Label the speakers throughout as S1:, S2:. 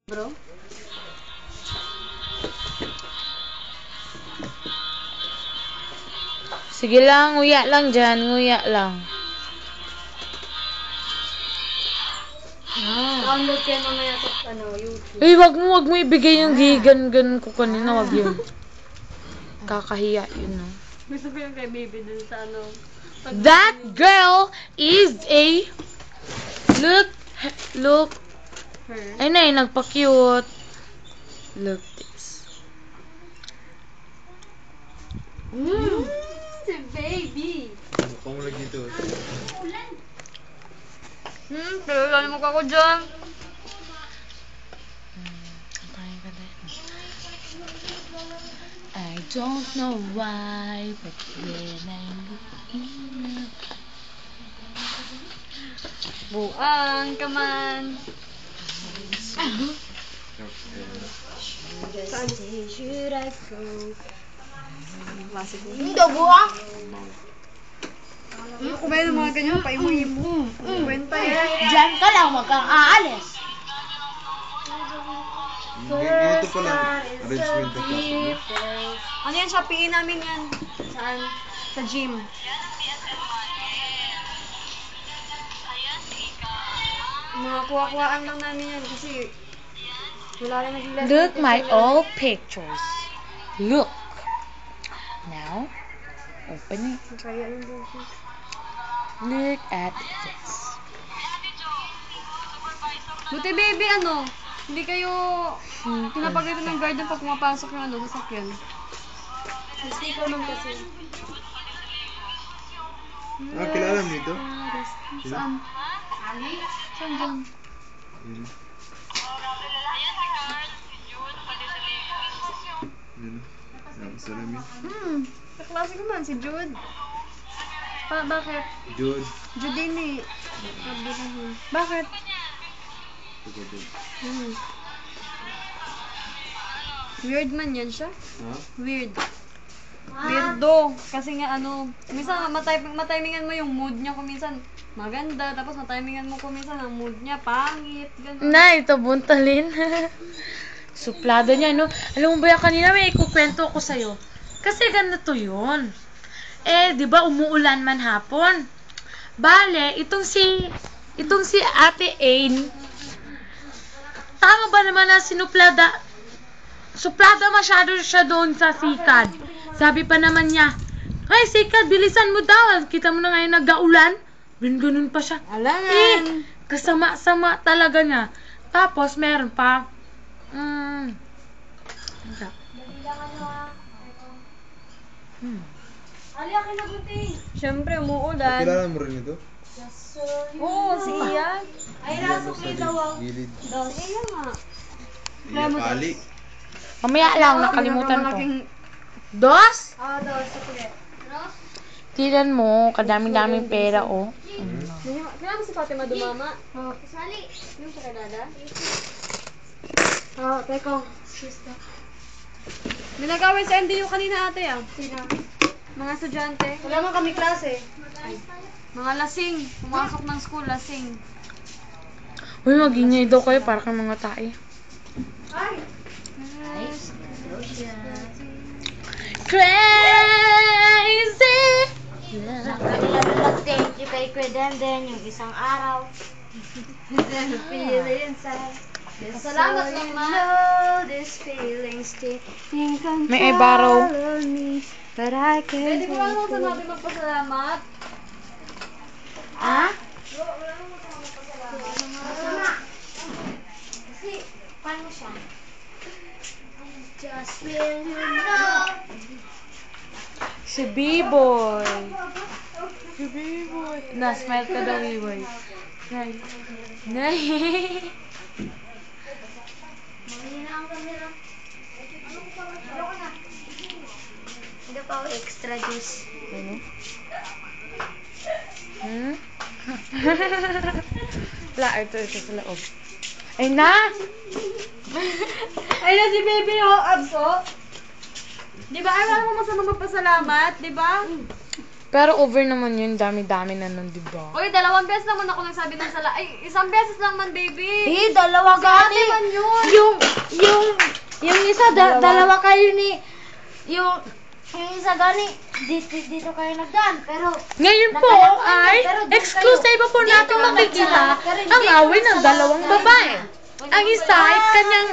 S1: Bro?
S2: Sige lang, nguya lang dyan, nguya lang.
S1: Download kayo mamaya sa YouTube.
S2: Eh, wag mo ibigay yung gigan-gan ko kanina, wag yun. Kakahiya yun, no?
S1: Gusto ko yung kay baby dun sa
S2: That girl is a... Look.
S1: her.
S2: Ay na, nagpa-cute. Look this.
S1: Si baby.
S3: Mukhang lagi dito.
S1: Kailan mo ako dyan?
S2: I don't know why, but when I look in
S1: Buang ka man.
S4: Should I go?
S1: Classic mo.
S4: Hindi daw buwak.
S1: Kung may mga ganyan, paimo-imo. Kwenta
S4: Diyan ka lang, wag kang aalis.
S3: Ganito pala arrangement ng class.
S1: Ano yan, Shopee namin yan. Saan? Sa gym. Mga kuha-kuhaan lang namin yan kasi wala lang naging lesson.
S2: Look my old pictures. Look. Now, open it.
S1: Kaya yung bullshit.
S2: Look at this.
S1: Buti baby, hindi kayo pinapagalitan ng guardian pag pumapasok yung sasakyan. Sticker man kasi.
S3: Kilala mo dito?
S1: Saan? Saan dyan?
S3: Yun. Yun. Salamin.
S1: Kaklase ko man, si Jude. Bakit?
S3: Jude.
S1: Judini. Bakit? Weird man yan siya.
S3: Ha?
S1: Weird. Weirdo. Kasi nga minsan matimingan mo yung mood niya kung minsan maganda, tapos matimingan mo kung minsan ang mood niya pangit, ganun.
S2: Na, ito buntalin. Suplada niya, no? Alam mo ba yan, kanina may ikukwento ko sa'yo. Kasi ganito yun. Eh, di ba umuulan man hapon? Bale, itong si Ate Ain, tama ba naman na sinuplada? Suplada masyado siya doon sa sikad. Sabi pa naman niya, "Hey, sikad, bilisan mo daw. Kita mo na ngayon nag-aulan." Ganun pa siya.
S1: Alangan.
S2: Kasama-sama talaga niya. Tapos, meron pa.
S1: Siyempre, umuulan.
S3: Kilala mo rin ito?
S1: Oo, si Ian.
S4: Ay, raso kayo daw ang
S3: Gilid.
S1: Si Ian nga.
S3: Iya, pali.
S2: Mamaya lang, nakalimutan ko. Dos?
S4: Oo, daw, sa kulit.
S2: Tinan mo, kadaming-daming pera, oh.
S1: Kailangan mo si Fatima dumama.
S4: Sali.
S1: Yung sa Canada.
S4: Teko.
S1: May nag-away sa NDU kanina ate
S4: Sino?
S1: Mga estudyante.
S4: Wala man kami klase.
S1: Mga lasing. Pumasok ng school, lasing.
S2: Uy, magingay daw kayo para kang mga tae.
S4: Ay.
S2: Crazy!
S4: Thank you kay Credenden yung isang araw. Feel inside.
S1: Salamat naman.
S4: This feeling still in
S2: May ibaraw.
S4: control of me, but I can't
S1: Pwede mo lang sa natin magpasalamat.
S4: Ha? Kasi, paano siya? Just feel you know.
S2: Si B-boy. Si B-boy. Na-smile ka daw, B-boy. Nay. Nay.
S4: Mahina ang camera. Ano ka na? Hindi pa ako extra juice.
S2: Ano? Wala, ito sa loob. Ay na!
S1: Ayun si baby abs Di ba? Ay, wala mo masama magpasalamat, di ba?
S2: Pero over naman yun, dami-dami na nun, diba?
S1: Uy, 2 beses naman ako nagsabi ng sala. Ay, 1 beses lang man, baby.
S4: Dalawa
S1: Ate man yun.
S4: dalawa kayo ni... Yung isa gani, dito kayo nagdaan, pero...
S2: Ngayon po ay exclusive po natin makikita ang away ng dalawang babae. Ang isa ay kanyang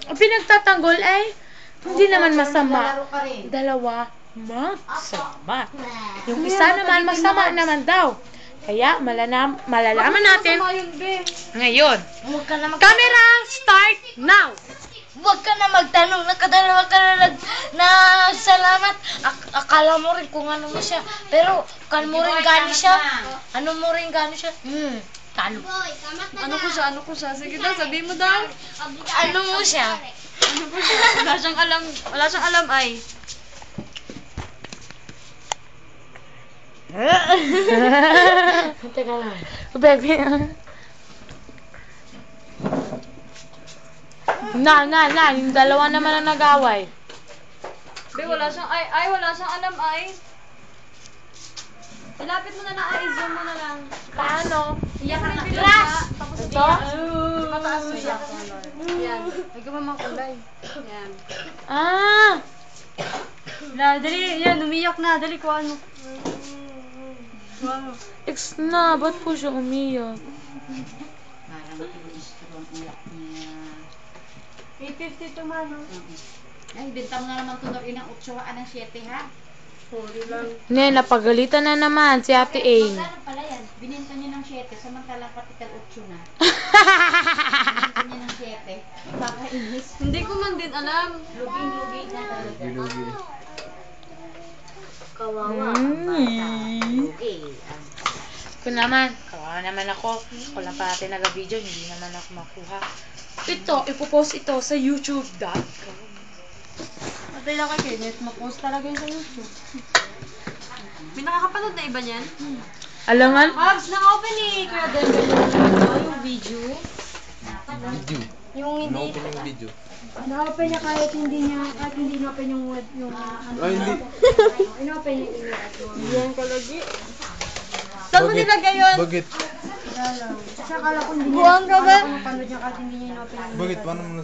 S2: pinagtatanggol ay hindi naman masama. Dalawa, masama. Yung isa naman, masama naman daw. Kaya malalaman natin ngayon.
S4: Huwag ka na
S2: Camera, start now!
S4: Huwag ka na magtanong, nakadalawa ka na salamat. Akala mo rin kung ano mo siya. Pero, kan mo rin gani siya. Ano mo rin gani siya? Talo.
S1: Ano ko siya? Sige daw, sabihin mo daw.
S4: Ano mo siya?
S1: Wala siyang alam ay.
S4: Teka lang.
S2: Baby. Yung dalawa naman ang nag-away.
S1: Be, wala siyang alam ay. Ilapit mo na lang ay, zoom mo na lang.
S2: Paano?
S1: Iyak na
S4: Crush!
S1: Tapos
S2: Ito?
S1: mataas mo iyak. Yan. May gumamang kulay. Yan.
S2: Ah!
S1: Dali, yan, umiyak na. Dali ko ano. Wow.
S2: Ex na, ba't po siya umiyak?
S1: 852 man, no?
S5: Ay, bintang na naman tunor inang 8 ng 7 ha.
S1: Sorry lang.
S2: Ne, napagalitan na naman si Ate A.
S5: Magkano pala yan? Bininta niyo ng 7, samantalang kapital 8 na. Bininta niyo ng 7. Pakainis.
S1: Hindi ko man din alam.
S5: Luging-luging na talaga.
S3: Lugi.
S5: Kawawa ang bata. Lugi.
S2: Kawawa naman ako. Ako lang pa natin nag-video, hindi naman ako makuha. Ipopost ito sa youtube.com.
S1: Patay lang kay Kenneth, ma-post talaga yun sa YouTube. May nakakapanood na iba niyan?
S2: Alangan?
S1: Habs, naka-open ni Kuya Denver yung video.
S3: Video.
S1: Yung hindi,
S3: Ino-open yung video.
S1: na-open niya kahit hindi na-open yung ano.
S3: Ay, hindi.
S1: In-open niya yung yan kalagi. Saan mo nilagay yun?
S3: Bakit?
S1: Kasi akala ko hindi niya. Buwang ka ba? Mapanood niya kahit hindi niya in-open yung
S3: Bakit? Paano mo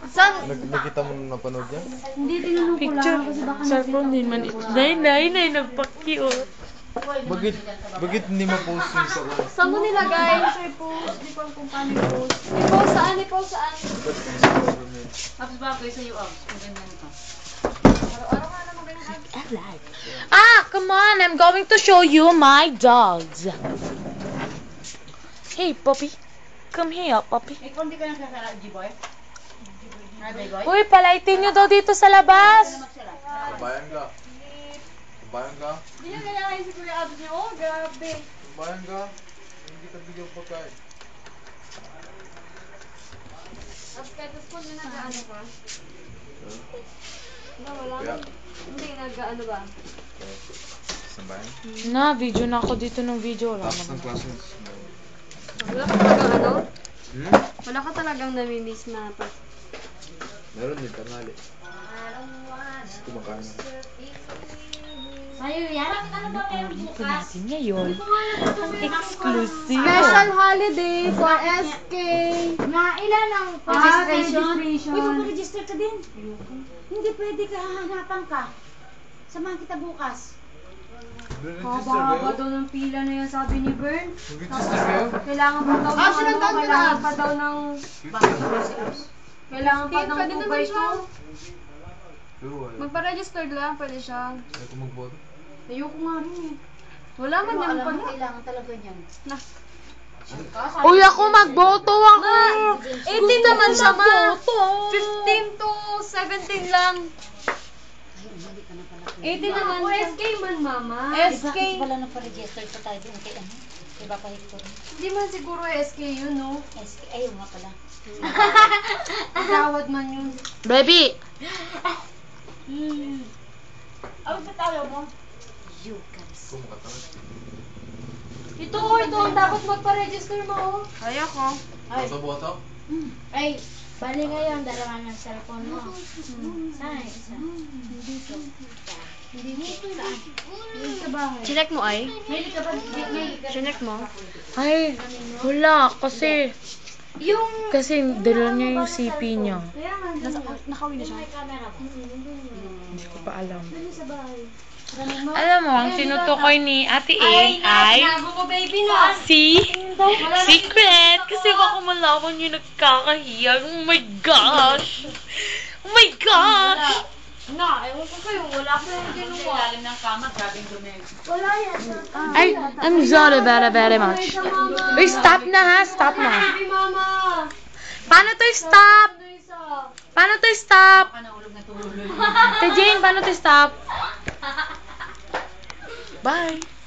S1: Saan?
S3: nakita mo na napanood yan?
S1: Hindi tinanong ko
S2: Picture.
S1: lang kasi baka
S2: Cellphone din man. Nay, nagpa-cute.
S3: Bakit hindi ma-post yung sa una?
S1: Saan mo nilagay? Sir, post. Di ko alam kung paano i-post. I-post saan? I-post saan?
S5: Abs ba ako sa iyo, Abs? Kung ganyan ka.
S1: Araw-araw nga naman ganyan.
S2: Come on, I'm going to show you my dogs. Hey, puppy. Come here, puppy.
S5: Eh, kung di ka nang sasara, G-boy? Na, G-boy?
S2: Uy, palaitin nyo daw dito sa labas.
S3: Kabayan ka. Kabayan ka.
S1: Hindi niya kailangan si Kuya Abs niyo. Oh, grabe.
S3: Kabayan ka. Hindi ka bigyan pagkain.
S1: Abs, kahit sa school, nag-ano ka? Wala.
S3: Kaya,
S1: Hindi, nag-ano ba?
S3: sambayan.
S2: Video na ako dito ng video. Wala
S3: Tapos ng
S2: naman.
S3: classes.
S1: Wala ka talagang ano?
S3: Hmm?
S1: Wala ka talagang namimiss na pa.
S3: Meron din, tangali. Kumakain ako.
S4: Sa'yo yan? Ano ba meron
S2: Ito
S4: bukas?
S2: natin ngayon. Ang exclusive.
S1: Special holiday for SK.
S4: Na ilan ang
S1: Registration.
S4: Uy, mag-register ka din. Hindi pwede ka, hahanapan ka. Samahan kita bukas.
S3: Register
S1: Haba
S3: kayo?
S1: daw ng pila na yan, sabi ni Bern.
S3: Mag-register kayo?
S1: Kailangan pa daw ng kailangan pa daw ng kailangan pa ng 2x2.
S3: Pero wala.
S1: Magpa-register lang, pwede siya.
S3: Ayaw ko magboto.
S1: Ayoko nga rin eh. Wala man
S5: Pero
S1: yan
S5: alam mo,
S1: pala.
S5: kailangan talaga niyan.
S1: Na.
S2: Uy, ako magboto ako.
S1: 18 naman siya, ma.
S2: Magboto.
S1: 15 to 17 lang.
S5: Ay, umali ka na pala.
S1: 18 naman siya. SK man, mama.
S5: Eh,
S1: SK.
S5: bakit pala nagpa-register pa tayo doon kay ano? Kay Baka Hector?
S1: Hindi man siguro SK yun, no?
S5: SK, ayaw nga pala.
S1: Tawad man yun.
S2: Baby.
S5: Ano ba tayo mo? You guys.
S3: Kumakatangit.
S1: Ito, dapat magpa-register mo. Ayoko.
S3: Boto-boto?
S4: Ay, bali ngayon, dalawa ng cellphone mo. Saan? Isa. Hindi sa bahay.
S1: Chinek mo ay?
S4: May ka ba?
S1: Chinek mo?
S2: Ay, wala kasi
S4: Yung...
S2: Kasi dala niya yung CP niya.
S4: Kaya nga,
S1: Nakauwi na siya.
S2: Hindi ko pa alam. Alam mo, ang tinutukoy ni Ate A ay
S4: mo, baby, no?
S2: si Secret. Kasi baka malaman yung nagkakahiya. Oh my gosh! Oh my gosh!
S4: Ewan ko kayo, wala ko yung ginawa. Wala yan.
S2: Ay, I'm sorry very much. Uy, stop na ha. Stop na.
S4: Baby, mama.
S2: Paano to stop?
S4: Ano isa?
S2: Paano to stop? Te Jane, paano to stop? Bye.